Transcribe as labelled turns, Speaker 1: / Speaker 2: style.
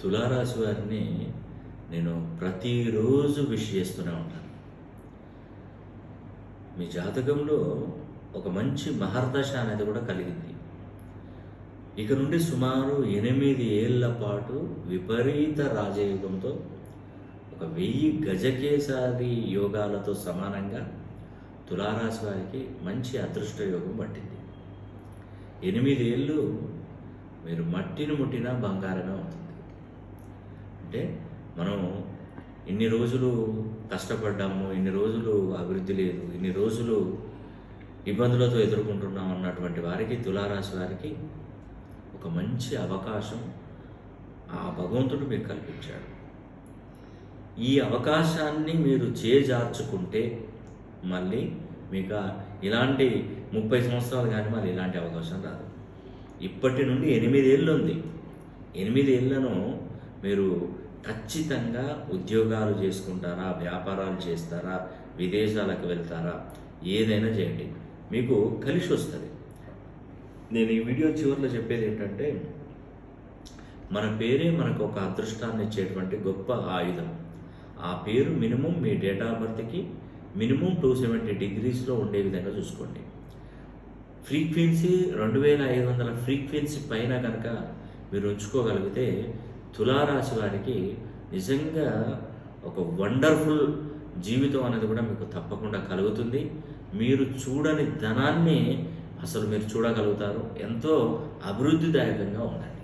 Speaker 1: తులారాశి వారిని నేను ప్రతిరోజు విష్ చేస్తూనే ఉంటాను. మీ జాతకంలో ఒక మంచి మహర్దశ అనేది కూడా కలిగింది. ఇక నుండి సుమారు 8 ఏళ్ల పాటు విపరీత రాజయోగంతో ఒక 1000 గజకేసరి యోగాలతో సమానంగా తులారాశి వారికి మంచి అదృష్ట యోగం పట్టింది. 8 ఏళ్ళు మీరు మట్టిని ముట్టినా బంగారమే అవుతుంది. అంటే మనం ఇన్ని రోజులు కష్టపడ్డాము, ఇన్ని రోజులు అభివృద్ధి లేదు, ఇన్ని రోజులు ఇబ్బందులతో ఎదుర్కొంటున్నాం అన్నటువంటి వారికి, తులారాశి వారికి ఒక మంచి అవకాశం ఆ భగవంతుడు మీకు కల్పించాడు. ఈ అవకాశాన్ని మీరు చేజార్చుకుంటే మళ్ళీ మీకు ఇలాంటి 30 సంవత్సరాలు కానీ మళ్ళీ ఇలాంటి అవకాశం రాదు. ఇప్పటి నుండి 8 ఏళ్ళు ఉంది. 8 ఏళ్లను మీరు ఖచ్చితంగా ఉద్యోగాలు చేసుకుంటారా, వ్యాపారాలు చేస్తారా, విదేశాలకు వెళ్తారా, ఏదైనా చేయండి, మీకు కలిసి వస్తుంది. నేను ఈ వీడియో చివరిలో చెప్పేది ఏంటంటే, మన పేరే మనకు ఒక అదృష్టాన్ని ఇచ్చేటువంటి గొప్ప ఆయుధం. ఆ పేరు మినిమం మీ డేట్ ఆఫ్ బర్త్కి మినిమం 270 డిగ్రీస్లో ఉండే విధంగా చూసుకోండి. ఫ్రీక్వెన్సీ 2500 ఫ్రీక్వెన్సీ పైన కనుక మీరు ఉంచుకోగలిగితే తులారాశి వారికి నిజంగా ఒక వండర్ఫుల్ జీవితం అనేది కూడా మీకు తప్పకుండా కలుగుతుంది. మీరు చూడని ధనాన్ని అసలు మీరు చూడగలుగుతారు. ఎంతో అభివృద్ధిదాయకంగా ఉండాలి.